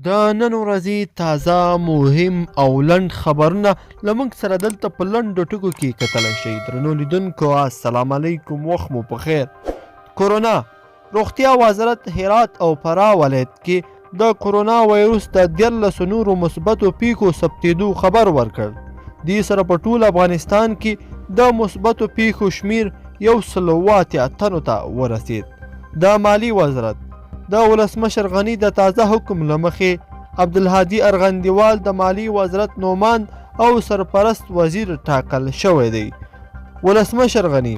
د نن ورځې تازه مهم او لنډ خبرونه له موږ سره دلته په لنډو ټکو کې کتلی شئ. درنو لیدونکو السلام علیکم، وخت مو په خیر. کورونا روغتیا وزارت هرات او فراه ولایت کې د کورونا وایروس د 13 نورو مثبتو پیښو ثبتېدو خبر ورکړ. دې سره په ټول افغانستان کې د مثبتو پیښو شمیر 108 تنو ته ورسید. د مالی وزارت د ولسمشر غني د تازه حکم له مخې عبدالهادي ارغندیوال د مالی وزارت نومان او سرپرست وزیر ټاکل شوی دی. ولسمشر غني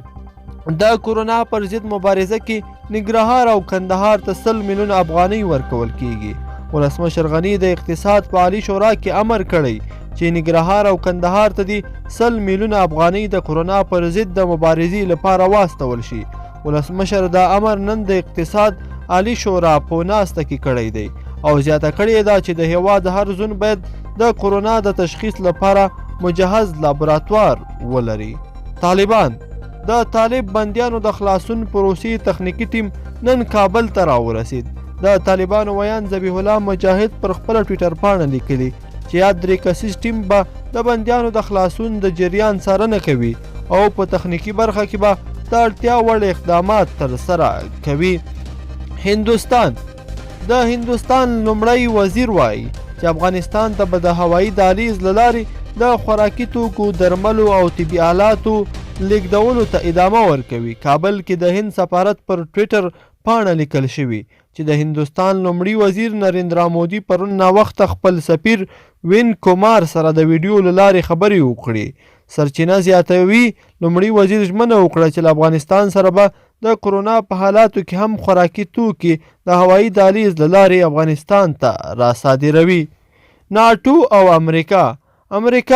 د کورونا پر ضد مبارزه کې ننګرهار او کندهار ته 100 میلیون افغانۍ ورکول کیږي. ولسمشر غني د اقتصاد په عالی شورا کې امر کړی چې ننګرهار او کندهار ته د 100 میلیون افغانۍ د کورونا پر ضد د مبارزې لپاره واستول شي. ولسمشر دا امر نن د اقتصاد عالی شورا په ناسته کې کړی دی او زیاته کړې ده چې د هیواد هر زون باید د کورونا د تشخیص لپاره مجهز لابراتوار ولري. طالبان د طالب بندیانو د خلاصون پروسې تخنیکی ټیم نن کابل ته راورسید. د طالبانو ویان ذبیح الله مجاهد پر خپل ټویټر پاڼه لیکلي چې یا 3 کسیز ټیم به د بندیانو د خلاصون د جریان څارنه کوي او په تخنیکی برخه کې به د اړتیا وړ اقدامات ترسره کوي. هندوستان د هندوستان لومړی وزیر وایي چې افغانستان ته به د هوایي دهلیز له لارې د خوراکي توکو، درملو او طبي آلاتو لیږدولو ته ادامه ورکوي. کابل کې د هند سفارت پر ټویټر پاڼه لیکل شوي چې د هندوستان لومړي وزیر نریندرا مودي پرون ناوخته خپل سفیر وین کومار سره د ویډیو له لارې خبرې وکړې. سرچینه زیاتوي لومړي وزیر ژمنه وکړه چې له افغانستان سره به د کورونا په حالاتو کې هم خوراکي توکي د هوایي دهلیز له لارې افغانستان ته راصادروي. ناټو او امریکا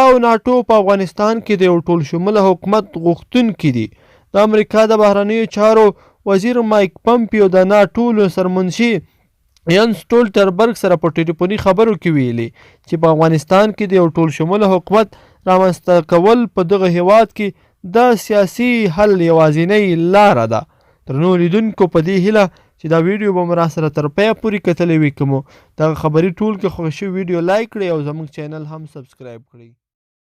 او ناټو په افغانستان کې د یو ټول شموله حکومت غوښتونکي دي. د امریکا د بهرنیو چارو وزیر مایک پمپیو د ناټو سرمنشي ینس ټولټنبرګ سره په ټلیفوني خبرو کې ویلي چې په افغانستان کې د یو ټول شموله حکومت رامنځته کول په دغه هیواد کې د سیاسي حل یوازینۍ لاره ده. درنو لیدونکو په دې هیله چې دا ویډیو به مو راسره تر پایه پورې کتلی وي. که مو دغه خبري ټول کې خوښ شوي ویډیو لایک کړئ او زموږ چینل هم سبسکرایب کړئ.